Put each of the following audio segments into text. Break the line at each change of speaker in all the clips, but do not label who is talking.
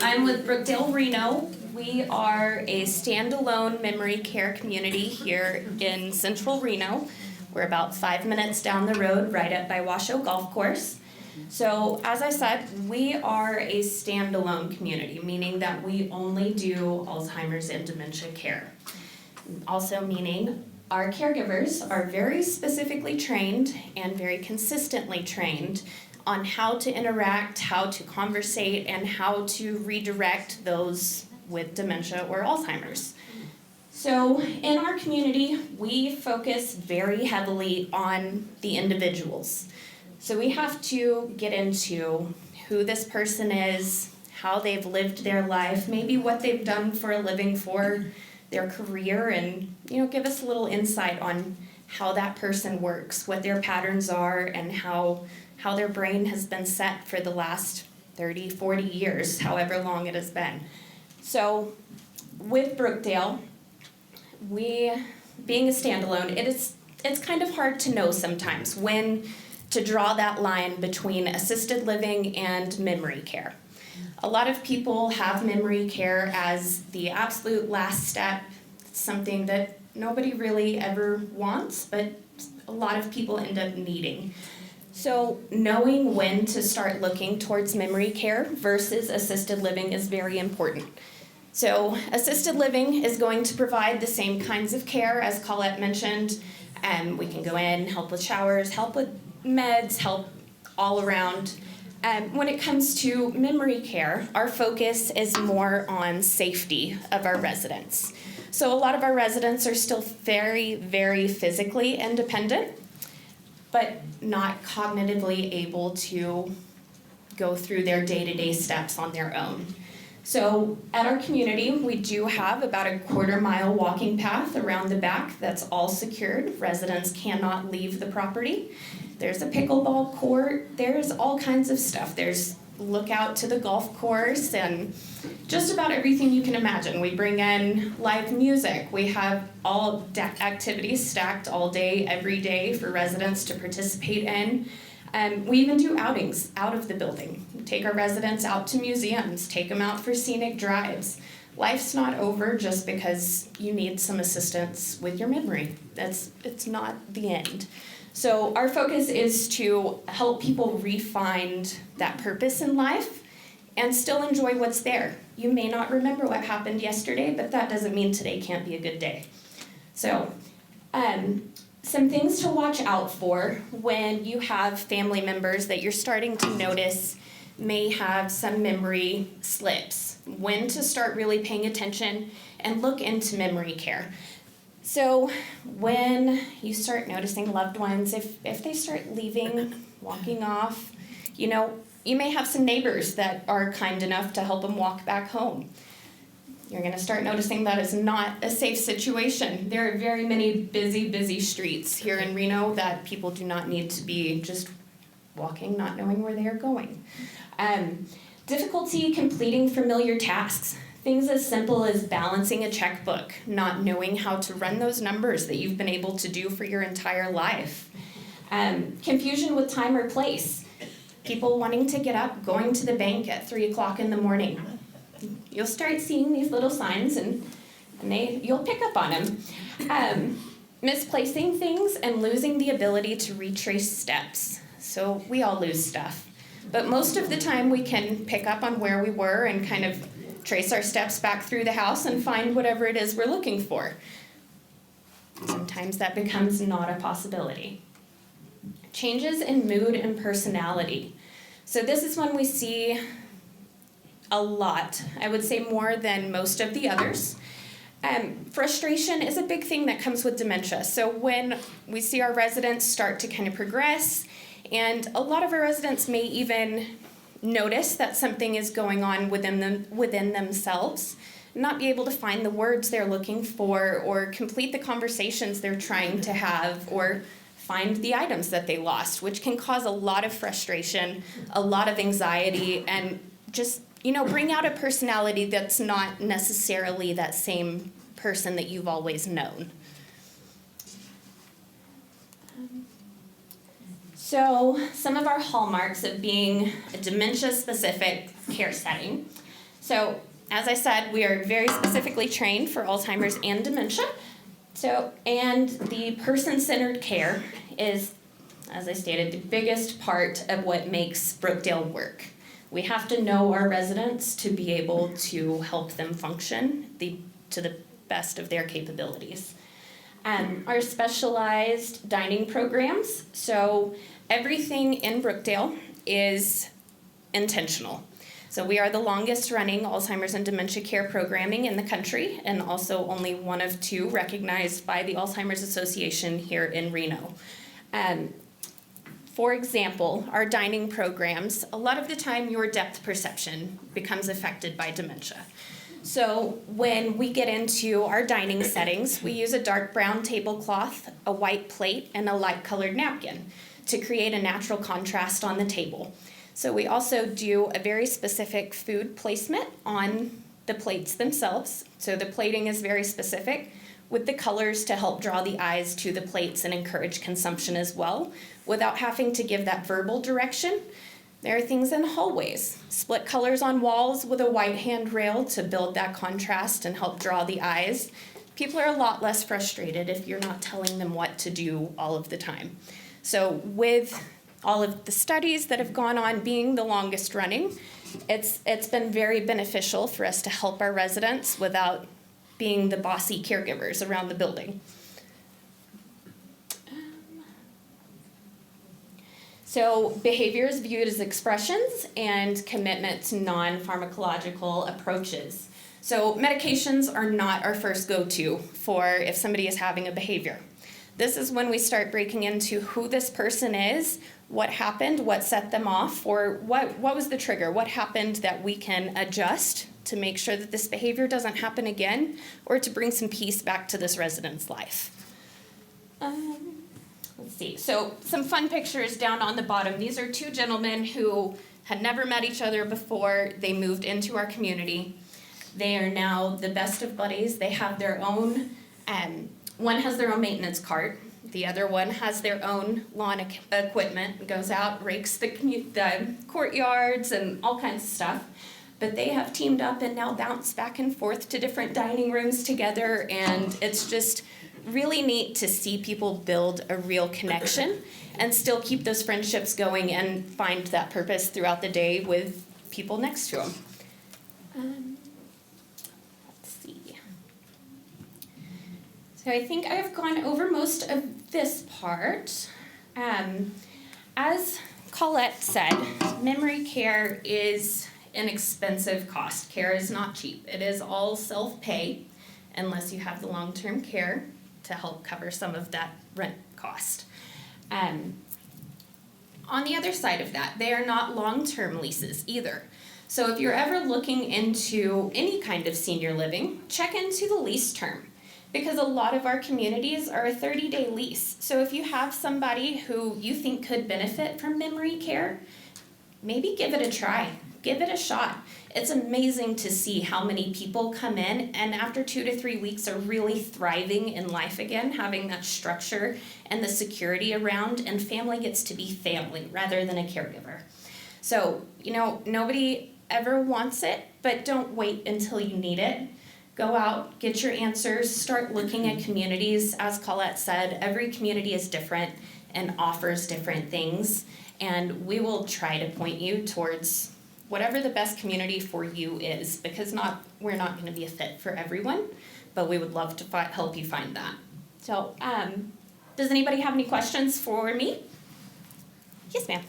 I'm with Brookdale Reno. We are a standalone memory care community here in central Reno. We're about 5 minutes down the road, right up by Washoe Golf Course. So, as I said, we are a standalone community, meaning that we only do Alzheimer's and dementia care. Also meaning our caregivers are very specifically trained and very consistently trained on how to interact, how to conversate, and how to redirect those with dementia or Alzheimer's. So in our community, we focus very heavily on the individuals. So we have to get into who this person is, how they've lived their life, maybe what they've done for a living for their career, and give us a little insight on how that person works, what their patterns are, and how their brain has been set for the last 30, 40 years, however long it has been. So with Brookdale, being a standalone, it's kind of hard to know sometimes when to draw that line between assisted living and memory care. A lot of people have memory care as the absolute last step, something that nobody really ever wants, but a lot of people end up needing. So knowing when to start looking towards memory care versus assisted living is very important. So assisted living is going to provide the same kinds of care as Colette mentioned. We can go in, help with showers, help with meds, help all around. When it comes to memory care, our focus is more on safety of our residents. So a lot of our residents are still very, very physically independent, but not cognitively able to go through their day-to-day steps on their own. So at our community, we do have about a quarter-mile walking path around the back that's all secured. Residents cannot leave the property. There's a pickleball court. There's all kinds of stuff. There's lookout to the golf course and just about everything you can imagine. We bring in live music. We have all activities stacked all day, every day for residents to participate in. We even do outings out of the building. We take our residents out to museums, take them out for scenic drives. Life's not over just because you need some assistance with your memory. It's not the end. So our focus is to help people re-find that purpose in life and still enjoy what's there. You may not remember what happened yesterday, but that doesn't mean today can't be a good day. So some things to watch out for when you have family members that you're starting to notice may have some memory slips. When to start really paying attention and look into memory care. So when you start noticing loved ones, if they start leaving, walking off, you may have some neighbors that are kind enough to help them walk back home. You're going to start noticing that is not a safe situation. There are very many busy streets here in Reno that people do not need to be just walking, not knowing where they are going. Difficulty completing familiar tasks. Things as simple as balancing a checkbook, not knowing how to run those numbers that you've been able to do for your entire life. Confusion with time or place. People wanting to get up, going to the bank at 3 o'clock in the morning. You'll start seeing these little signs and you'll pick up on them. Misplacing things and losing the ability to retrace steps. So we all lose stuff. But most of the time we can pick up on where we were and kind of trace our steps back through the house and find whatever it is we're looking for. Sometimes that becomes not a possibility. Changes in mood and personality. So this is when we see a lot. I would say more than most of the others. Frustration is a big thing that comes with dementia. So when we see our residents start to kind of progress, and a lot of our residents may even notice that something is going on within themselves, not be able to find the words they're looking for or complete the conversations they're trying to have or find the items that they lost, which can cause a lot of frustration, a lot of anxiety, and just bring out a personality that's not necessarily that same person that you've always known. So some of our hallmarks of being a dementia-specific care setting. So, as I said, we are very specifically trained for Alzheimer's and dementia. And the person-centered care is, as I stated, the biggest part of what makes Brookdale work. We have to know our residents to be able to help them function to the best of their capabilities. Our specialized dining programs, so everything in Brookdale is intentional. So we are the longest running Alzheimer's and dementia care programming in the country, and also only one of two recognized by the Alzheimer's Association here in Reno. For example, our dining programs, a lot of the time your depth perception becomes affected by dementia. So when we get into our dining settings, we use a dark brown tablecloth, a white plate, and a light colored napkin to create a natural contrast on the table. So we also do a very specific food placement on the plates themselves. So the plating is very specific with the colors to help draw the eyes to the plates and encourage consumption as well, without having to give that verbal direction. There are things in hallways, split colors on walls with a white handrail to build that contrast and help draw the eyes. People are a lot less frustrated if you're not telling them what to do all of the time. So with all of the studies that have gone on being the longest running, it's been very beneficial for us to help our residents without being the bossy caregivers around the building. So behavior is viewed as expressions and commitment to non-pharmacological approaches. So medications are not our first go-to for if somebody is having a behavior. This is when we start breaking into who this person is, what happened, what set them off, or what was the trigger, what happened that we can adjust to make sure that this behavior doesn't happen again, or to bring some peace back to this resident's life. Let's see, so some fun pictures down on the bottom. These are two gentlemen who had never met each other before. They moved into our community. They are now the best of buddies. They have their own, one has their own maintenance cart. The other one has their own lawn equipment, goes out, rakes the courtyards and all kinds of stuff. But they have teamed up and now bounce back and forth to different dining rooms together, and it's just really neat to see people build a real connection and still keep those friendships going and find that purpose throughout the day with people next to them. Let's see. So I think I've gone over most of this part. As Colette said, memory care is an expensive cost. Care is not cheap. It is all self-pay unless you have the long-term care to help cover some of that rent cost. On the other side of that, they are not long-term leases either. So if you're ever looking into any kind of senior living, check into the lease term, because a lot of our communities are a 30-day lease. So if you have somebody who you think could benefit from memory care, maybe give it a try. Give it a shot. It's amazing to see how many people come in and after 2 to 3 weeks are really thriving in life again, having that structure and the security around, and family gets to be family rather than a caregiver. So, nobody ever wants it, but don't wait until you need it. Go out, get your answers, start looking at communities. As Colette said, every community is different and offers different things, and we will try to point you towards whatever the best community for you is, because we're not going to be a fit for everyone, but we would love to help you find that. So, does anybody have any questions for me? Yes, ma'am.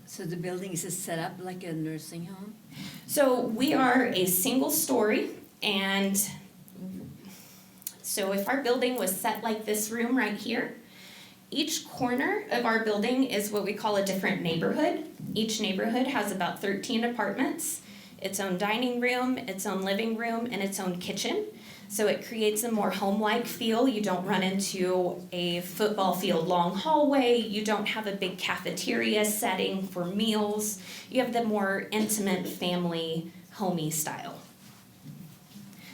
So the building is set up like a nursing home?
So we are a single story, and so if our building was set like this room right here, each corner of our building is what we call a different neighborhood. Each neighborhood has about 13 apartments, its own dining room, its own living room, and its own kitchen. So it creates a more home-like feel. You don't run into a football field long hallway. You don't have a big cafeteria setting for meals. You have the more intimate family, homey style.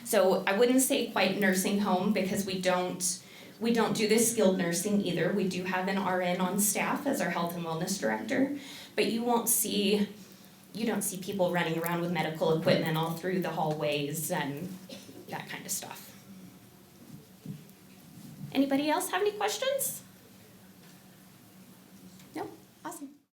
So I wouldn't say quite nursing home, because we don't do this skilled nursing either. We do have an RN on staff as our health and wellness director, but you won't see you don't see people running around with medical equipment all through the hallways and that kind of stuff. Anybody else have any questions?